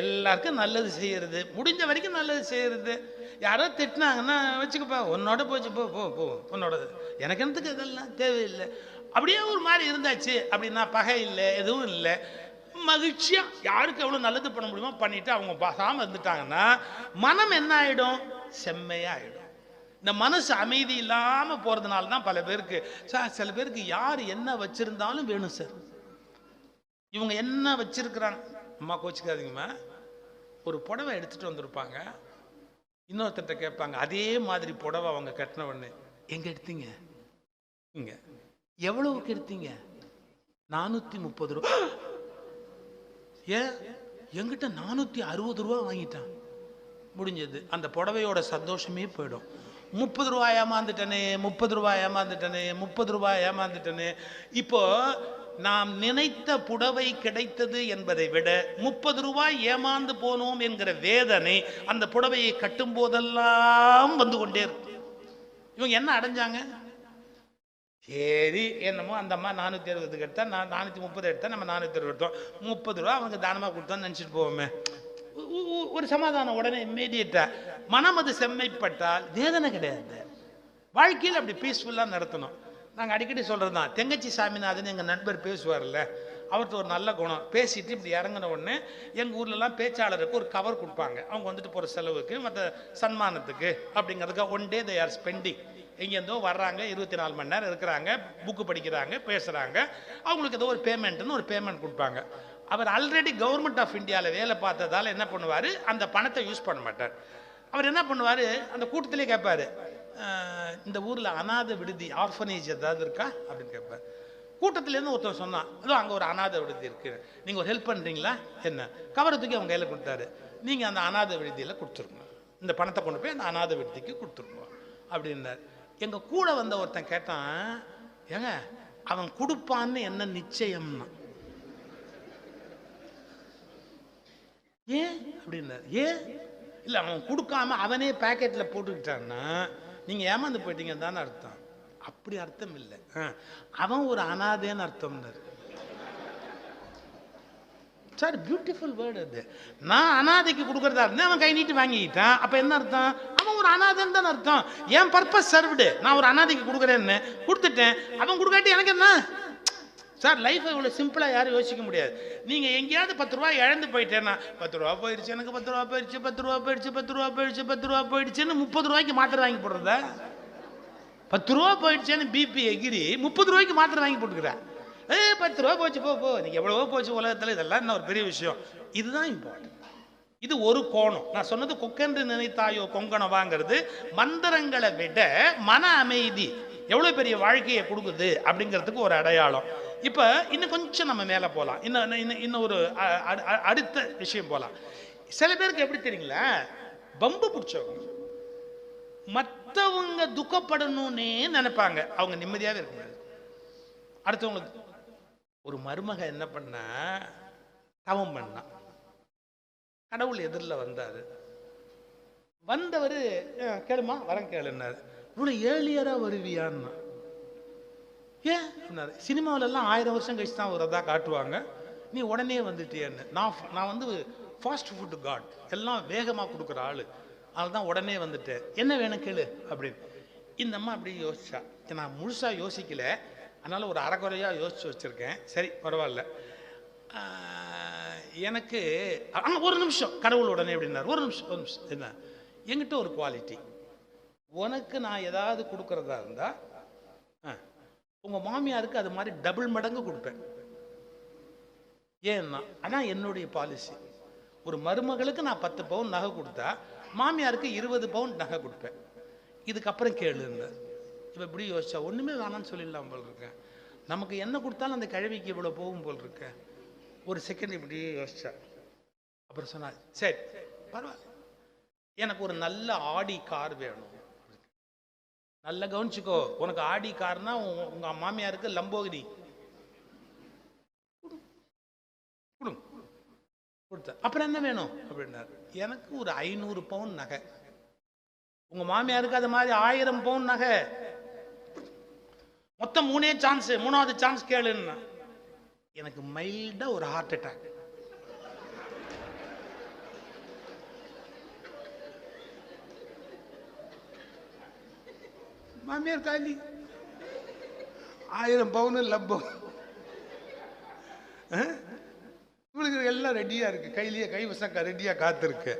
A: எல்லாருக்கும் நல்லது செய்யறது, முடிஞ்ச வரைக்கும் நல்லது செய்யறது. யாரோ திட்டினாங்கன்னா வச்சுக்கப்பா, உன்னோட போச்சு, போ போ போ உன்னோட, எனக்கு என்னத்துக்கு இதெல்லாம் தேவையில்லை. அப்படியே ஒரு மாதிரி இருந்தாச்சு அப்படின்னா பகை இல்லை, எதுவும் இல்லை, மகிழ்ச்சியா யாருக்கு எவ்வளவு நல்லது பண்ண முடியுமோ பண்ணிட்டு அவங்க பாசாம இருந்துட்டாங்கன்னா மனம் என்ன ஆயிடும்? செம்மையா ஆயிடும். இந்த மனசு அமைதி இல்லாம போறதுனால தான் பல பேருக்கு, சார் சில பேருக்கு யார் என்ன வச்சிருந்தாலும் வேணும் சார், இவங்க என்ன வச்சிருக்கிறாங்க, அம்மா கோச்சிக்காதீங்கம்மா, ஒரு புடவை எடுத்துட்டு வந்திருப்பாங்க, இன்னொருத்தட்ட கேட்பாங்க அதே மாதிரி புடவை அவங்க கட்டின உடனே, எங்க எடுத்தீங்க, இங்க எவ்வளவுக்கு எடுத்தீங்க? 430 ரூபா. ஏன் எங்கிட்ட 460 ரூபா வாங்கிட்டான். முடிஞ்சது, அந்த புடவையோட சந்தோஷமே போயிடும். 30 ரூபாய் ஏமாந்துட்டனே, 30 ரூபாய் ஏமாந்துட்டனே, 30 ரூபாய் ஏமாந்துட்டனே. இப்போ நாம் நினைத்த புடவை கிடைத்தது என்பதை விட 30 ரூபாய் ஏமாந்து போனோம் என்கிற வேதனை அந்த புடவையை கட்டும் போதெல்லாம் வந்து கொண்டே இருக்கு. இவங்க என்ன அடைஞ்சாங்க? சரி என்னமோ அந்த அம்மா 460 எடுத்தா, நான் 430 எடுத்தா, நம்ம 460 எடுத்தோம், 30 ரூபா அவங்க தானமாக கொடுத்தோன்னு நினச்சிட்டு போவோமே, ஒரு சமாதானம் உடனே இம்மீடியட்டா. மனம் அது செம்மைப்பட்டால் வேதனை கிடையாது. வாழ்க்கையில் அப்படி பீஸ்ஃபுல்லாக நடத்தணும். நாங்கள் அடிக்கடி சொல்கிறது தான், தெங்கச்சி சாமிநாதன் எங்கள் நண்பர் பேசுவார்ல, அவர்கிட்ட ஒரு நல்ல குணம், பேசிட்டு இப்படி இறங்கின உடனே எங்கள் ஊர்லலாம் பேச்சாளருக்கு ஒரு கவர் கொடுப்பாங்க, அவங்க வந்துட்டு போகிற செலவுக்கு மற்ற சன்மானத்துக்கு அப்படிங்கிறதுக்கு. One day they are spending, எங்கேருந்தோ வர்றாங்க, 24 மணி நேரம் இருக்கிறாங்க, புக்கு படிக்கிறாங்க, பேசுகிறாங்க, அவங்களுக்கு ஏதோ ஒரு பேமெண்ட்னு ஒரு பேமெண்ட் கொடுப்பாங்க. அவர் ஆல்ரெடி கவர்மெண்ட் ஆஃப் இந்தியாவில் வேலை பார்த்ததால் என்ன பண்ணுவார், அந்த பணத்தை யூஸ் பண்ண மாட்டார். அவர் என்ன பண்ணுவார், அந்த கூட்டத்திலே கேட்பார், இந்த ஊரில் அநாத விடுதி ஆர்ஃபனேஜ் ஏதாவது இருக்கா அப்படின்னு கேட்பார். கூட்டத்திலேருந்து ஒருத்தர் சொன்னான், அதோ அங்கே ஒரு அநாத விடுதி இருக்குது, நீங்கள் ஒரு ஹெல்ப் பண்ணுறீங்களா என்ன? கவரை தூக்கி அவங்க கையில் கொடுத்தாரு, நீங்கள் அந்த அநாத விடுதியில் கொடுத்துருங்க, இந்த பணத்தை கொண்டு போய் அந்த அநாத விடுதிக்கு கொடுத்துருங்க அப்படின்னார். எங்கள் கூட வந்த ஒருத்தன் கேட்டான், ஏங்க அவன் கொடுப்பான்னு என்ன நிச்சயம்னா? ஏன் அப்படின்னார். ஏன் இல்லை, அவன் கொடுக்காம அவனே பேக்கெட்டில் போட்டுக்கிட்டான்னா நீங்கள் ஏமாந்து போயிட்டீங்க தானே அர்த்தம். அப்படி அர்த்தம் இல்லை, அவன் ஒரு அனாதைன்னு அர்த்தம்னார். சார் பியூட்டிஃபுல் வேர்டு அது. நான் அனாதைக்கு கொடுக்கறதா இருந்தேன், அவன் கை நீட்டி வாங்கிக்கிட்டான், அப்போ என்ன அர்த்தம்? அவன் ஒரு அனாதைன்னு தானே அர்த்தம். என் பர்பஸ் சர்வ்டு, நான் ஒரு அனாதைக்கு கொடுக்குறேன்னு கொடுத்துட்டேன், அவன் கொடுக்காட்டி எனக்கு என்ன சார்? லைஃப் இவ்வளோ சிம்பிளாக யாரும் யோசிக்க முடியாது. நீங்கள் எங்கேயாவது 10 ரூபா இழந்து போயிட்டேன்னா, 10 ரூபா போயிடுச்சு, எனக்கு 10 ரூபா போயிடுச்சு, 10 ரூபா போயிடுச்சு, 10 ரூபா போயிடுச்சு, 10 ரூபா போயிடுச்சுன்னு 30 ரூபாய்க்கு மாத்திரை வாங்கி போடுறதா? 10 ரூபா போயிடுச்சேன்னு பிபி எகிரி 30 ரூபாய்க்கு மாத்திரை வாங்கி போட்டுக்கிறேன். 10 ரூபா போச்சு, போ நீங்க எவ்வளவோ போச்சு உலகத்துல, இதெல்லாம் என்ன ஒரு பெரிய விஷயம். இதுதான் இம்பார்ட்டன்ட். இது ஒரு கோணம். நான் சொன்னது கொக்கென்று நினைத்தாயோ கொங்கணவாங்கிறது மந்திரங்களை விட மன அமைதி எவ்வளவு பெரிய வாழ்க்கையை கொடுக்குது அப்படிங்கிறதுக்கு ஒரு அடையாளம். இப்ப இன்னும் கொஞ்சம் நம்ம மேல போலாம். இன்னும் ஒரு அடுத்த விஷயம் போலாம். சில பேருக்கு எப்படி தெரியுங்களா, பம்பு பிடிச்சவங்க மற்றவங்க துக்கப்படணும்னே நினைப்பாங்க, அவங்க நிம்மதியாவே இருக்க முடியாது. அடுத்தவங்களுக்கு ஒரு மருமக என்ன பண்ண, தவம் பண்ணா, கடவுள் எதிரில் வந்தாரு. வந்தவர் கேளுமா வரேன் கேளுன்னாரு. இவ்வளோ ஏர்லியரா வருவியான்னா, ஏன் அப்படின்னாரு. சினிமாவிலெல்லாம் 1000 வருஷம் கழிச்சு தான் ஒரு இதாக காட்டுவாங்க, நீ உடனே வந்துட்டியன்னு. நான் வந்து ஃபாஸ்ட் ஃபுட்டு காட், எல்லாம் வேகமாக கொடுக்குற ஆள், அதனால தான் உடனே வந்துட்டேன். என்ன வேணும் கேளு அப்படின்னு. இந்த அம்மா அப்படி யோசிச்சா. நான் முழுசாக யோசிக்கல, அதனால் ஒரு அரைக்குறையாக யோசிச்சு வச்சுருக்கேன். சரி பரவாயில்ல. எனக்கு ஒரு நிமிஷம், கடவுள் உடனே அப்படின்னார். ஒரு நிமிஷம் என்ன, என்கிட்ட ஒரு குவாலிட்டி, உனக்கு நான் ஏதாவது கொடுக்கறதா இருந்தா உங்கள் மாமியாருக்கு அது மாதிரி டபுள் மடங்கு கொடுப்பேன். ஏன்னா ஆனால் என்னுடைய பாலிசி, ஒரு மருமகளுக்கு நான் 10 பவுன் நகை கொடுத்தா மாமியாருக்கு 20 பவுன் நகை கொடுப்பேன். இதுக்கப்புறம் கேளுங்க. இப்போ இப்படி யோசிச்சா ஒன்றுமே வேணான்னு சொல்லிடலாம் போல் இருக்கேன். நமக்கு என்ன கொடுத்தாலும் அந்த கழுவிக்கு இவ்வளோ போகும் போல் இருக்கேன். ஒரு செகண்ட் இப்படி யோசிச்சா. அப்புறம் சொன்னா, சரி பரவாயில்ல, எனக்கு ஒரு நல்ல ஆடி கார் வேணும். நல்ல கவனிச்சுக்கோ, உனக்கு ஆடி கார்னா உங்க மாமியாருக்கு லம்போகினி கொடுத்த. அப்புறம் என்ன வேணும் அப்படின்னாரு. எனக்கு ஒரு 500 பவுன் நகை. உங்க மாமியாருக்கு அது மாதிரி 1000 பவுன் நகை. மொத்தம் 3 சான்ஸ், 3வது சான்ஸ் கேளுன்னா எனக்கு மைல்டா ஒரு ஹார்ட் அட்டாக். மாமியார் காலி, 1000 பவுன் லம்பம். இவளுக்கு எல்லாம் ரெடியா இருக்கு, கையிலேயே கைவசம் ரெடியா காத்திருக்கு.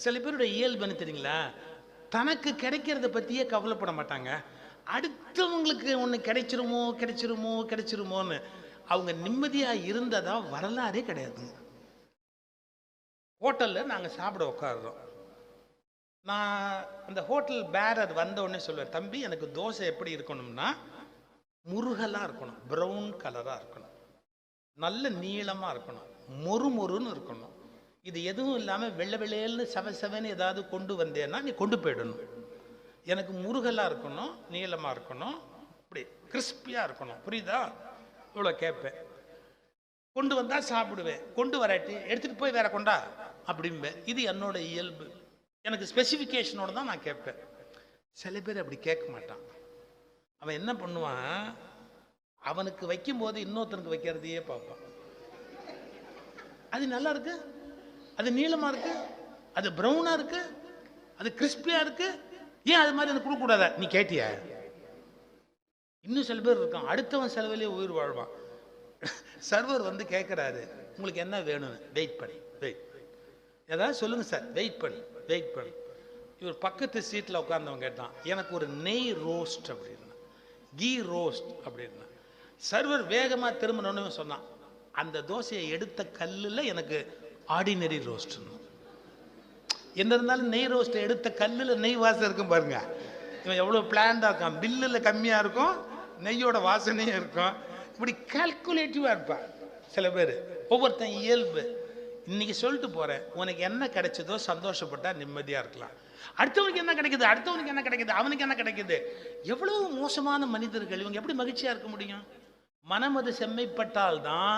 A: சில பேருடைய இயல்பு என்ன தெரியுங்களா, தனக்கு கிடைக்கிறத பத்தியே கவலைப்பட மாட்டாங்க, அடுத்தவங்களுக்கு ஒன்று கிடைச்சிருமோ கிடைச்சிருமோ கிடைச்சிருமோன்னு. அவங்க நிம்மதியா இருந்ததா வரலாறே கிடையாதுங்க. ஹோட்டல்ல நாங்க சாப்பிட உட்காடுறோம். நான் அந்த ஹோட்டல் பேரர் வந்த உடனே சொல்லுவேன், தம்பி எனக்கு தோசை எப்படி இருக்கணும்னா முருகலா இருக்கணும், ப்ரௌன் கலரா இருக்கணும், நல்ல நீளமா இருக்கணும், மொறு மொறுன்னு இருக்கணும். இது எதுவும் இல்லாம வெள்ளை வெள்ளையல்னு செவன்னு ஏதாவது கொண்டு வந்தேன்னா நீ கொண்டு போயிடணும். எனக்கு முருகலா இருக்கணும், நீளமா இருக்கணும், அப்படி கிறிஸ்பியா இருக்கணும், புரியுதா? இவ்வளோ கேட்பேன். கொண்டு வந்தா சாப்பிடுவேன், கொண்டு வராட்டி எடுத்துட்டு போய் வேற கொண்டா அப்படிம்பேன். இது என்னோட இயல்பு. எனக்கு ஸ்பெசிஃபிகேஷனோட தான் நான் கேட்பேன். சில பேர் அப்படி கேட்க மாட்டான். அவன் என்ன பண்ணுவான், அவனுக்கு வைக்கும் போது இன்னொருத்தனுக்கு வைக்கிறதையே பார்ப்பான். அது நல்லா இருக்கு, அது நீளமா இருக்கு, அது ப்ரௌனா இருக்கு, அது கிறிஸ்பியா இருக்கு, ஏன் அது மாதிரி எனக்கு கொடுக்கக்கூடாத, நீ கேட்டிய? இன்னும் சில பேர் இருக்கான், அடுத்தவன் செலவிலே உயிர் வாழ்வான். சர்வர் வந்து கேட்குறாரு, உங்களுக்கு என்ன வேணும்னு. வெயிட் பண்ணி ஏதாவது சொல்லுங்க சார், வெயிட் பண்ணி. இவர் பக்கத்து சீட்டில் உட்கார்ந்தவன் கேட்டான், எனக்கு ஒரு நெய் ரோஸ்ட் அப்படின்னா, கீ ரோஸ்ட் அப்படின்னா. சர்வர் வேகமாக திரும்பினோன்னு சொன்னான், அந்த தோசையை எடுத்த கல்லில் எனக்கு ஆர்டினரி ரோஸ்ட்னு. என்ன இருந்தாலும் நெய் ரோஸ்ட்டை எடுத்த கல்லில் நெய் வாசம் இருக்கும் பாருங்க. இவன் எவ்வளோ பிளான்டாக இருக்கான், பில்லில் கம்மியாக இருக்கும், நெய்யோட வாசனையும் இருக்கும். இப்படி கால்குலேட்டிவாக இருப்பான் சில பேர். ஒவ்வொருத்தன் இயல்பு. இன்னைக்கு சொல்லிட்டு போகிறேன், உனக்கு என்ன கிடைச்சதோ சந்தோஷப்பட்டா நிம்மதியாக இருக்கலாம். அடுத்தவனுக்கு என்ன கிடைக்குது, அவனுக்கு என்ன கிடைக்குது. எவ்வளவு மோசமான மனிதர்கள் இவங்க, எப்படி மகிழ்ச்சியாக இருக்க முடியும்? மனம் அது செம்மைப்பட்டால் தான்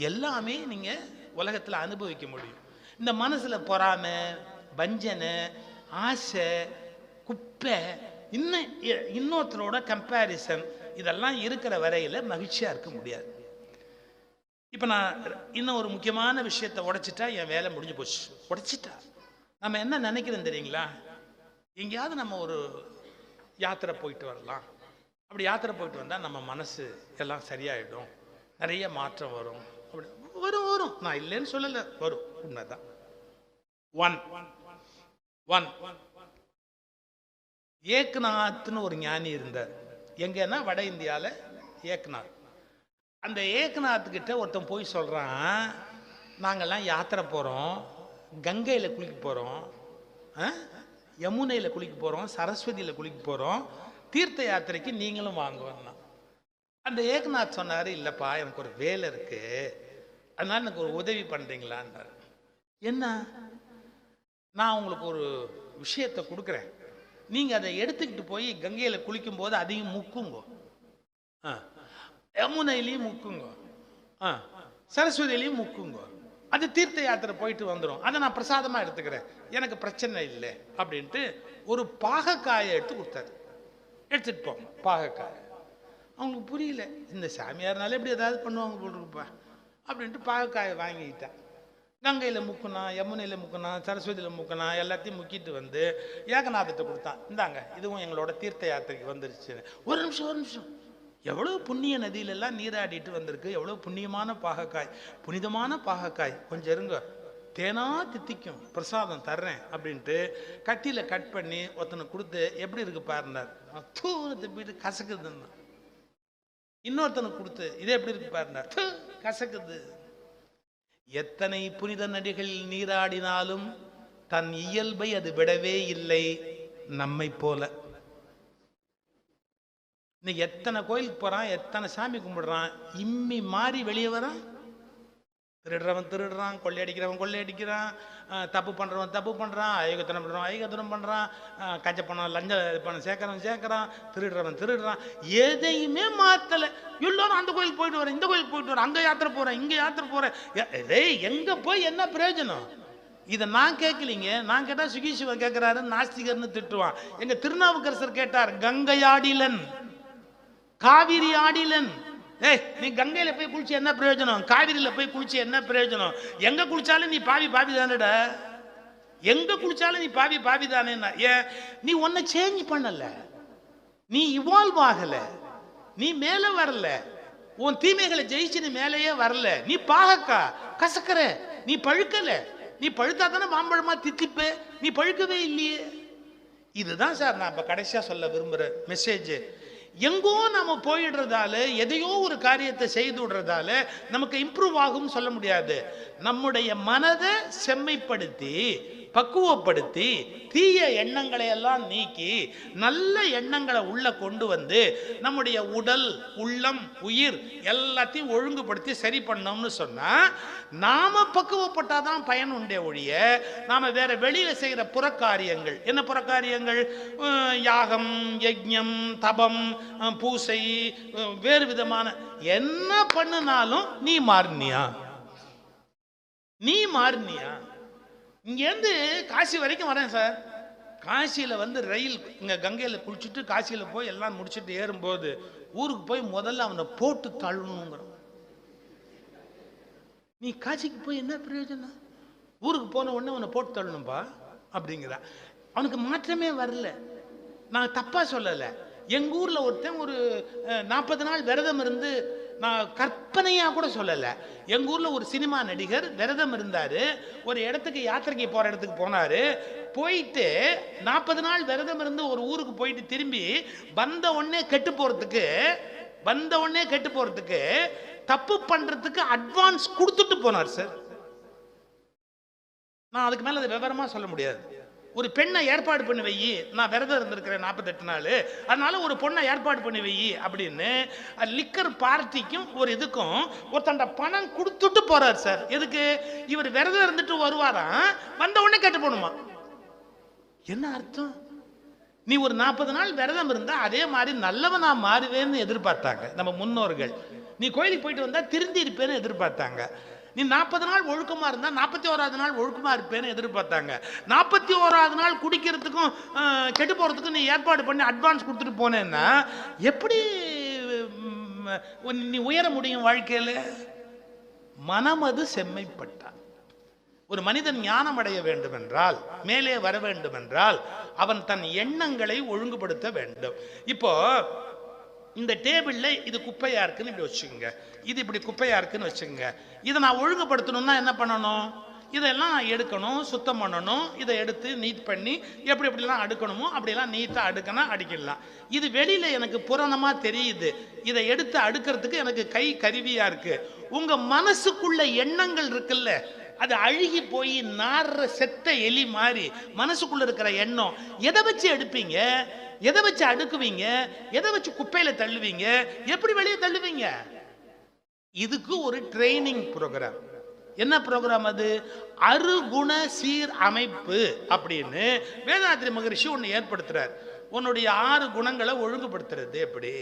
A: எல்லாமே நீங்கள் உலகத்தில் அனுபவிக்க முடியும். இந்த மனசில் பொறாமை, வஞ்சனை, ஆசை, குப்பை, இன்னொருத்தரோட கம்பேரிசன், இதெல்லாம் இருக்கிற வரையில் மகிழ்ச்சியாக இருக்க முடியாது. இப்போ நான் இன்னும் ஒரு முக்கியமான விஷயத்தை உடைச்சிட்டா என் வேலை முடிஞ்சு போச்சு. உடைச்சிட்டா நம்ம என்ன நினைக்கிறோம் தெரியுங்களா, எங்கேயாவது நம்ம ஒரு யாத்திரை போயிட்டு வரலாம். அப்படி யாத்திரை போயிட்டு வந்தால் நம்ம மனசு எல்லாம் சரியாயிடும், நிறைய மாற்றம் வரும். அப்படி வரும். நான் இல்லைன்னு சொல்லலை, வரும், உண்மைதான். ஒன் ஏக்நாத்னு ஒரு ஞானி இருந்தார். எங்கன்னா வட இந்தியாவில் ஏக்நாத். அந்த ஏக்நாத்துக்கிட்ட ஒருத்தன் போய் சொல்கிறான், நாங்கள்லாம் யாத்திரை போகிறோம், கங்கையில் குளிக்க போகிறோம், யமுனையில் குளிக்க போகிறோம், சரஸ்வதியில் குளிக்க போகிறோம், தீர்த்த யாத்திரைக்கு நீங்களும் வாங்குவோம்னா. அந்த ஏக்நாத் சொன்னார், இல்லைப்பா எனக்கு ஒரு வேலை இருக்குது, அதனால் எனக்கு ஒரு உதவி பண்ணுறீங்களான்னார். என்ன? நான் உங்களுக்கு ஒரு விஷயத்தை கொடுக்குறேன், நீங்கள் அதை எடுத்துக்கிட்டு போய் கங்கையில் குளிக்கும்போது அதையும் முக்குங்கோ, யமுனையிலையும் முக்குங்கோ, சரஸ்வதியிலையும் முக்குங்கோ, அது தீர்த்த யாத்திரை போயிட்டு வந்துடும், அதை நான் பிரசாதமாக எடுத்துக்கிறேன், எனக்கு பிரச்சனை இல்லை அப்படின்ட்டு ஒரு பாகக்காயை எடுத்து கொடுத்தாரு. எடுத்துகிட்டு போங்க பாகக்காய். அவங்களுக்கு புரியல, இந்த சாமியார்னால எப்படி ஏதாவது பண்ணுவாங்க போட்டுருப்பா அப்படின்ட்டு பாகக்காயை வாங்கிக்கிட்டேன். கங்கையில் முக்கணும், யமுனையில் முக்கணும், சரஸ்வதியில் முக்கணும், எல்லாத்தையும் முக்கிட்டு வந்து ஏகநாதத்தை கொடுத்தான். இந்தாங்க, இதுவும் எங்களோட தீர்த்த யாத்திரைக்கு வந்துருச்சு. ஒரு நிமிஷம், எவ்வளோ புண்ணிய நதியிலெல்லாம் நீராடிட்டு வந்திருக்கு, எவ்வளோ புண்ணியமான பாகக்காய், புனிதமான பாகக்காய், கொஞ்சம் இருங்க, தேனா தித்திக்கும், பிரசாதம் தர்றேன் அப்படின்ட்டு கத்தியில் கட் பண்ணி ஒருத்தனை கொடுத்து, எப்படி இருக்கு பாருனார். தூரத்தை போயிட்டு கசக்குதுன்னா. இன்னொருத்தனுக்கு கொடுத்து, இதே எப்படி இருக்கு பாருனார். கசக்குது. எத்தனை புனித நதிகள் நீராடினாலும் தன் இயல்பை அது விடவே இல்லை நம்மை போல. இன்னைக்கு எத்தனை கோயிலுக்கு போறான், எத்தனை சாமி கும்பிடுறான், இம்மி மாறி வெளியே வரான். திருடுறவன் திருடுறான், கொள்ளையடிக்கிறவன் கொள்ளையடிக்கிறான், தப்பு பண்ணுறவன் தப்பு பண்ணுறான், ஐகத்தனம் பண்ணுறவன் ஐகத்தனம் பண்ணுறான், கஞ்ச பணம் லஞ்ச பணம் சேர்க்குறவன் சேர்க்குறான், திருடுறவன் திருடுறான், எதையுமே மாற்றலை. எல்லாரும் அந்த கோயிலுக்கு போயிட்டு வரேன், இந்த கோயிலுக்கு போயிட்டு வரேன், அங்கே யாத்திரை போகிறேன், இங்கே யாத்திரை போகிறேன். எங்கே போய் என்ன பிரயோஜனம்? இதை நான் கேட்கலிங்க. நான் கேட்டால் சுகீசிவன் கேட்குறாரு, நாஸ்திகர்னு திட்டுவான். எங்கள் திருநாவுக்கரசர் கேட்டார், கங்கையாடிலன் காவிரி ஆடிலன். நீ கங்கையில போய் குளிச்சு என்ன பிரயோஜனம், காவிரியில போய் குளிச்சு என்ன பிரயோஜனம்? எங்க குளிச்சாலும் நீ பாவி தானடா, எங்க குளிச்சாலும் நீ பாவி தானே. ஏன் நீ ஒன்ன சேஞ்ச் பண்ணல, நீ இவால்வ் ஆகல, நீ மேல வரல, உன் தீமைகளை ஜெயிச்சு நீ மேலேயே வரல. நீ பாகக்கா கசக்கற, நீ பழுக்கல. நீ பழுத்தா தானே மாம்பழமா தித்திப்ப, நீ பழுக்கவே இல்லையே. இதுதான் சார் நான் இப்ப கடைசியா சொல்ல விரும்புற மெசேஜ். எங்கோ நம்ம போயிடுறதால, எதையோ ஒரு காரியத்தை செய்து விடுறதால நமக்கு இம்ப்ரூவ் ஆகும் சொல்ல முடியாது. நம்முடைய மனதை செம்மைப்படுத்தி பக்குவப்படுத்தி தீய எண்ணங்களை எல்லாம் நீக்கி நல்ல எண்ணங்களை உள்ள கொண்டு வந்து நம்முடைய உடல் உள்ளம் உயிர் எல்லாத்தையும் ஒழுங்குபடுத்தி சரி பண்ணோம்னு சொன்னா நாம பக்குவப்பட்டாதான் பயன் உண்டே ஒழிய நாம வேற வெளியில செய்கிற புறக்காரியங்கள், என்ன புறக்காரியங்கள், யாகம் யஜ்ஞம் தபம் பூசை வேறு விதமான என்ன பண்ணினாலும் நீ மாறினியா? இங்கேருந்து காசி வரைக்கும் வரேன் சார். காசியில் வந்து ரயில் இங்கே கங்கையில் குளிச்சுட்டு காசியில் போய் எல்லாம் முடிச்சுட்டு ஏறும்போது ஊருக்கு போய் முதல்ல அவனை போட்டு தள்ளணுங்கிறான். நீ காசிக்கு போய் என்ன பிரயோஜனம்? ஊருக்கு போன உடனே அவனை போட்டு தள்ளணும்பா அப்படிங்கிறான். அவனுக்கு மாற்றமே வரல. நான் தப்பா சொல்லலை. எங்கள் ஊரில் ஒருத்தன் ஒரு 40 நாள் விரதம் இருந்து, நான் கற்பனையாக கூட சொல்லலை, எங்கள் ஊரில் ஒரு சினிமா நடிகர் விரதம் இருந்தார். ஒரு இடத்துக்கு யாத்திரைக்கு போகிற இடத்துக்கு போனார். போயிட்டு 40 நாள் விரதம் இருந்து ஒரு ஊருக்கு போயிட்டு திரும்பி வந்த உடனே கெட்டு போகிறதுக்கு தப்பு பண்ணுறதுக்கு அட்வான்ஸ் கொடுத்துட்டு போனார் சார். நான் அதுக்கு மேலே அதை விவரமாக சொல்ல முடியாது. ஒரு பெண்ணை ஏற்பாடு பண்ணி வை, நான் விரதம் இருந்திருக்கிறேன் 48 நாள், அதனால ஒரு பொண்ணை ஏற்பாடு பண்ணி வை அப்படின்னு லிக்கர் பார்ட்டிக்கும் ஒரு இதுக்கும் ஒருத்தண்ட பணம் கொடுத்துட்டு போறார் சார். எதுக்கு? இவர் விரதம் இருந்துட்டு வருவாராம், வந்த உடனே கேட்டு போகணுமா? என்ன அர்த்தம்? நீ ஒரு 40 நாள் விரதம் இருந்தா அதே மாதிரி நல்லவனா மாறுவேன்னு எதிர்பார்த்தாங்க நம்ம முன்னோர்கள். நீ கோயிலுக்கு போயிட்டு வந்தா திருந்தி இருப்பேன்னு எதிர்பார்த்தாங்க. நீ 40 நாள் ஒழுக்கமா இருந்தா 41வது நாள் ஒழுக்கமா இருப்பேன்னு எதிர்பார்த்தாங்க. 41வது நாள் குடிக்கிறதுக்கும் கெட்டு போறதுக்கும் நீ ஏற்பாடு பண்ணி அட்வான்ஸ் கொடுத்துட்டு போனேன்னா எப்படி நீ உயர முடியும் வாழ்க்கையில? மனமது செம்மைப்பட்டான். ஒரு மனிதன் ஞானம் அடைய வேண்டும் என்றால், மேலே வர வேண்டும் என்றால், அவன் தன் எண்ணங்களை ஒழுங்குபடுத்த வேண்டும். இப்போ இந்த டேபிள்ல இது குப்பையா இருக்குன்னு இப்படி வச்சுக்கோங்க, இது இப்படி குப்பையா இருக்குன்னு வச்சுக்கோங்க. இதை நான் ஒழுங்குபடுத்தணும்னா என்ன பண்ணணும்? இதெல்லாம் எடுக்கணும், சுத்தம் பண்ணணும், இதை எடுத்து நீட் பண்ணி எப்படி எப்படிலாம் அடுக்கணுமோ அப்படியெல்லாம் நீட்டாக அடுக்கணும், அடிக்கலாம். இது வெளியில் எனக்கு புராணமாக தெரியுது. இதை எடுத்து அடுக்கிறதுக்கு எனக்கு கை கருவியாக இருக்குது. உங்கள் மனசுக்குள்ள எண்ணங்கள் இருக்குல்ல, அது அழுகி போய் நார்ற செத்த எலி மாதிரி மனசுக்குள்ள இருக்கிற எண்ணம். எதை வச்சு எடுப்பீங்க? எதை வச்சு அடுக்குவீங்க? எதை வச்சு குப்பையில தள்ளுவீங்க? எப்படி வெளியே தள்ளுவீங்க? இதுக்கு ஒரு ட்ரைனிங் ப்ரோக்ராம். என்ன ப்ரோக்ராம் அது? அருகுண சீர் அமைப்பு அப்படின்னு வேதாத்ரி மகரிஷி ஒன்று ஏற்படுத்துறார். உன்னுடைய 6 குணங்களை ஒழுங்குபடுத்துறது எப்படி?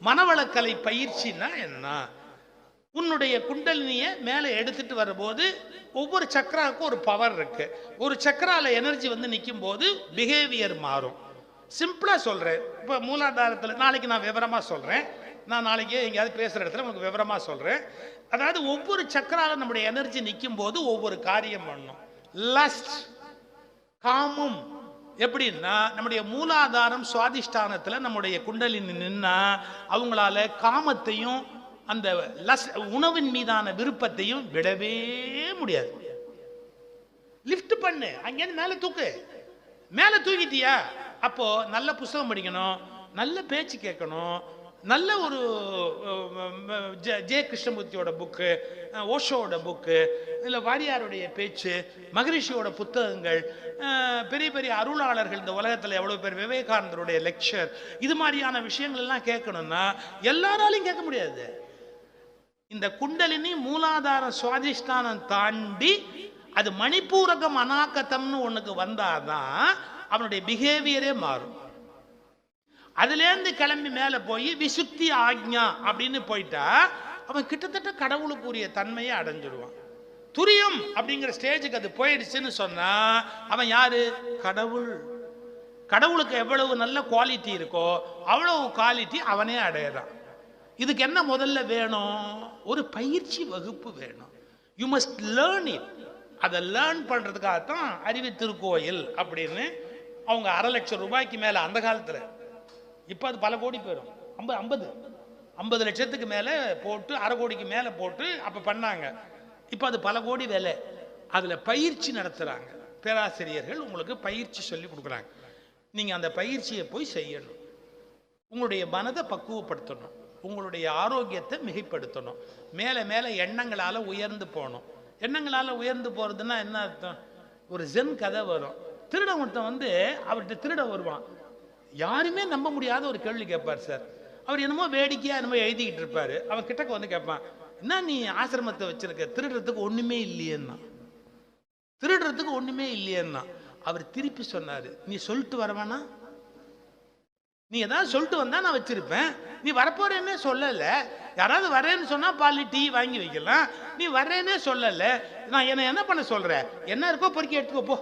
A: மனவளக்கலை பயிற்சின்னா என்ன? உன்னுடைய குண்டலினியை மேலே எடுத்துட்டு வரும்போது ஒவ்வொரு சக்கராவுக்கும் ஒரு பவர் இருக்கு. ஒரு சக்கரால எனர்ஜி வந்து நிற்கும் போது பிஹேவியர் மாறும். சிம்பிளா சொல்றேன். இப்போ மூலாதாரத்தில் நாளைக்கு நான் விவரமா சொல்றேன். நான் நாளைக்கு எங்கேயாவது பேசுற இடத்துல உங்களுக்கு விவரமா சொல்றேன். அதாவது ஒவ்வொரு சக்கரால நம்முடைய எனர்ஜி நிற்கும் போது ஒவ்வொரு காரியம் பண்ணும். லஸ்ட், காமம் எப்படின்னா, நம்முடைய மூலாதாரம் சுவாதிஷ்டானத்தில் நம்முடைய குண்டலினி நின்னா அவங்களால காமத்தையும் அந்த உணவின் மீதான விருப்பத்தையும் விடவே முடியாது. லிஃப்ட் பண்ணு, அங்கேருந்து மேலே தூக்கு. மேலே தூக்கிட்டியா, அப்போ நல்ல புஸ்தகம் படிக்கணும், நல்ல பேச்சு கேட்கணும், நல்ல ஒரு ஜே கிருஷ்ணமூர்த்தியோட புக்கு, ஓஷோட புக்கு, இல்லை வாரியாருடைய பேச்சு, மகரிஷியோட புத்தகங்கள், பெரிய பெரிய அருளாளர்கள் இந்த உலகத்தில் எவ்வளோ பேர், விவேகானந்தருடைய லெக்சர், இது மாதிரியான விஷயங்கள் எல்லாம் கேட்கணும்னா எல்லாராலையும் கேட்க முடியாது. இந்த குண்டலினி மூலாதாரம் சுவாதிஷ்டானம் தாண்டி அது மணிப்பூரகம் அநாகதம்னு ஒண்ணுக்கு வந்தாதான் அவனுடைய பிஹேவியரே மாறும். அதுலேருந்து கிளம்பி மேலே போய் விசுத்தி ஆக்ஞா அப்படின்னு போயிட்டா அவன் கிட்டத்தட்ட கடவுளுக்குரிய தன்மையை அடைஞ்சிடுவான். துரியம் அப்படிங்கிற ஸ்டேஜுக்கு அது போயிடுச்சுன்னு சொன்னா அவன் யாரு? கடவுள். கடவுளுக்கு எவ்வளவு நல்ல குவாலிட்டி இருக்கோ அவ்வளவு குவாலிட்டி அவனே அடையிறான். இதுக்கு என்ன முதல்ல வேணும்? ஒரு பயிற்சி வகுப்பு வேணும். You must learn it. அதை லேர்ன் பண்ணுறதுக்காகத்தான் அறிவு திருக்கோயில் அப்படின்னு அவங்க 1/2 லட்சம் ரூபாய்க்கு மேலே அந்த காலத்தில், இப்போ அது பல கோடி போயிடும், 50 லட்சத்துக்கு மேலே போட்டு 1/2 கோடிக்கு மேலே போட்டு அப்போ பண்ணாங்க. இப்போ அது பல கோடி வேலை. அதில் பயிற்சி நடத்துகிறாங்க பேராசிரியர்கள், உங்களுக்கு பயிற்சி சொல்லி கொடுக்குறாங்க. நீங்கள் அந்த பயிற்சியை போய் செய்யணும். உங்களுடைய மனதை பக்குவப்படுத்தணும், உங்களுடைய ஆரோக்கியத்தை மிகைப்படுத்தணும். மேலே மேலே எண்ணங்களால் உயர்ந்து போகணும். எண்ணங்களால் உயர்ந்து போகிறதுனா என்ன அர்த்தம்? ஒரு ஜென் கதை வரும். திருட ஒருத்தன் வந்து அவர்கிட்ட திருட வருவான். யாருமே நம்ப முடியாத ஒரு கேள்வி கேட்பார் சார். அவர் என்னமோ வேடிக்கையாக என்னமோ எழுதிக்கிட்டு இருப்பார். அவன் கிட்டக்க வந்து கேட்பான், என்ன நீ ஆசிரமத்தை வச்சிருக்க, திருடுறதுக்கு ஒன்றுமே இல்லையேன்னா, திருடுறதுக்கு ஒன்றுமே இல்லையேன்னா. அவர் திருப்பி சொன்னார், நீ சொல்லிட்டு வரவேனா? நீ ஏதாவது சொல்லிட்டு வந்தா நான் வச்சிருப்பேன். நீ வரப்போறேன்னே சொல்லலை. யாராவது வரேன்னு சொன்னா பால் டீ வாங்கி வைக்கலாம். நீ வரேன்னே சொல்லலை. நான் என்ன பண்ண சொல்றேன்? என்ன இருக்கோ பொறுக்கி எடுத்துக்கோ போ.